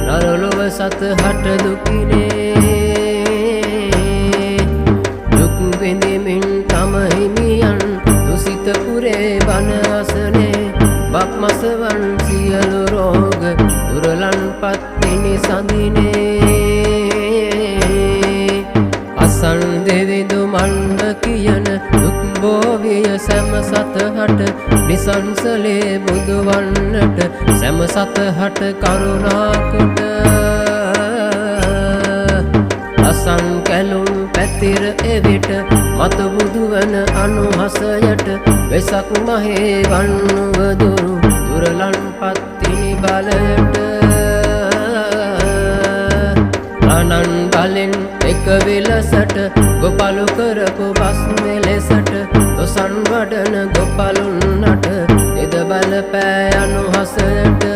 නරලොව සත හට දුකිනේ දුක් විඳිමින් තම හිමියන් දුසිත පුරේ බණ අසනේ බක්මසවන් සියලු රෝග දුරලන් පත් පිණිසඳිනේ අසන් දෙවිඳු මණ්ඩ කියන දුක් බෝවිය සැම සතහට නිසංසලේ බුදු වන්නට සැම සතහට කරුණා කොට අසන් කැලුම් පැතිර එවිට මතු බුදුවන අනුහසයට වෙසක් මහේ වන්නුව දුරු දුරලන් පත්තිනි බලයට අනන් බලෙන් එක විලසට ගොපලු කරපු බස් මෙලෙසට තොසන් වඩන ගොපලුන්නට එද බල පෑ අනුහසයට